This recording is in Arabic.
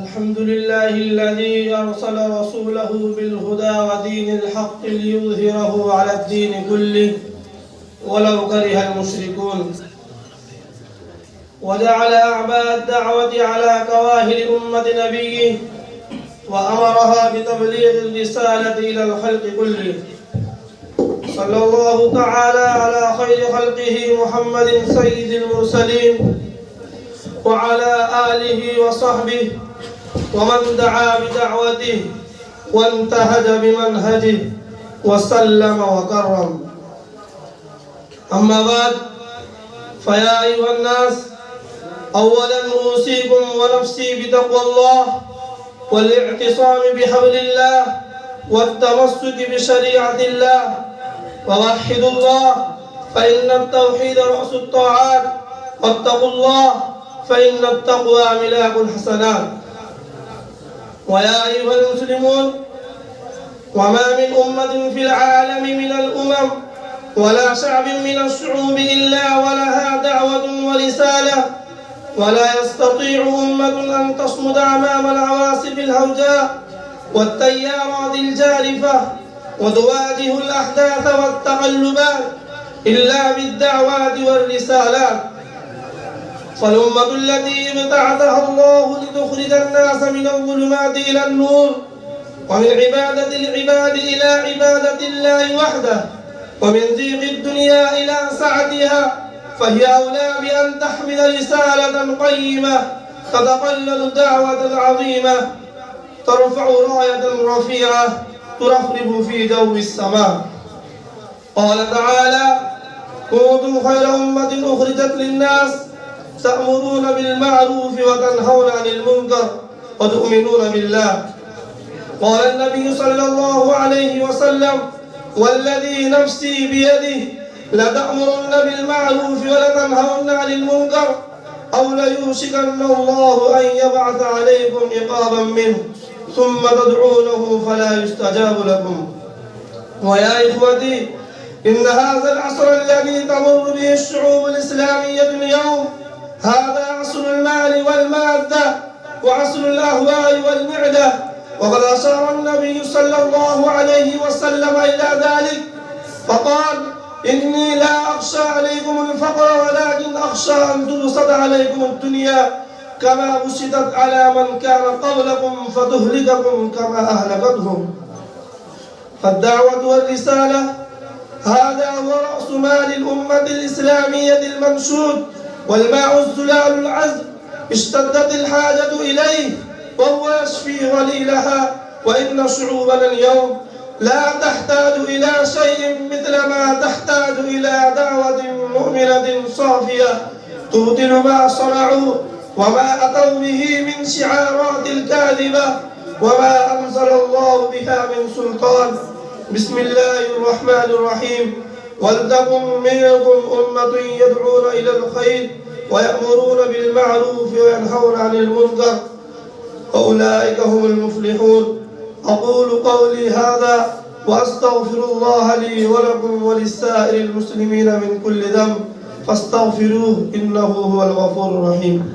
الحمد لله الذي أرسل رسوله بالهدى ودين الحق ليظهره على الدين كله ولو كره المشركون، وجعل أعباء الدعوة على كواهل أمة نبيه وأمرها بتبليغ الرسالة إلى الخلق كله. صلى الله تعالى على خير خلقه محمد سيد المرسلين وعلى آله وصحبه ومن دعا بدعوته وانتهج بمنهجه وسلم وكرم. أما بعد، فيا أيها الناس، أولا أوصيكم ونفسي بتقوى الله والاعتصام بحبل الله والتمسك بشريعة الله، ووحدوا الله فإن التوحيد رأس الطاعات، واتقوا الله فإن التقوى ملاك الحسنات. ويا أيها المسلمون، وما من أمة في العالم من الأمم ولا شعب من الشعوب إلا ولها دعوة ورسالة، ولا يستطيع أمة أن تصمد أمام العواصف الهوجاء والتيارات الجارفة وتواجه الأحداث والتقلبات إلا بالدعوات والرسالات. فالأمة التي ابتعثها الله لتخرج الناس من الظلمات إلى النور ومن عبادة العباد إلى عبادة الله وحده ومن ضيق الدنيا إلى سعتها، فهي أولى بأن تحمل رسالة قيمة تتقلد دعوة عظيمة ترفع راية رفيعة ترفرف في جو السماء. قال تعالى: كنتم خير أمة أخرجت للناس تأمرون بالمعروف وتنهون عن المنكر وتؤمنون بالله. قال النبي صلى الله عليه وسلم: والذي نفسي بيده لتأمرن بالمعروف ولتنهون عن المنكر أو ليوشكن الله أن يبعث عليكم عقابا منه ثم تدعونه فلا يستجاب لكم. ويا إخوتي، إن هذا العصر الذي تمر به الشعوب الإسلامية اليوم هذا عصر المال والمادة وعصر الأهواء والمعدة، وقد أشار النبي صلى الله عليه وسلم إلى ذلك فقال: إني لا أخشى عليكم الفقر ولكن أخشى أن تبسط عليكم الدنيا كما بسطت على من كان قبلكم فتهلككم كما أهلكتهم. فالدعوة والرسالة هذا هو رأس مال الأمة الإسلامية المنشود والماء الزلال العذب اشتدت الحاجة إليه وهو يشفي غليلها. وإن شعوبنا اليوم لا تحتاج إلى شيء مثل ما تحتاج إلى دعوة مؤمنة صافية تبطل ما صنعوا وما أتوا به من شعارات الكاذبة وما أنزل الله بها من سلطان. بسم الله الرحمن الرحيم: ولتكن منكم أمة يدعون إلى الخير ويأمرون بالمعروف وينهون عن المنكر وأولئك هم المفلحون. أقول قولي هذا وأستغفر الله لي ولكم ولسائر المسلمين من كل ذنب فاستغفروه إنه هو الغفور الرحيم.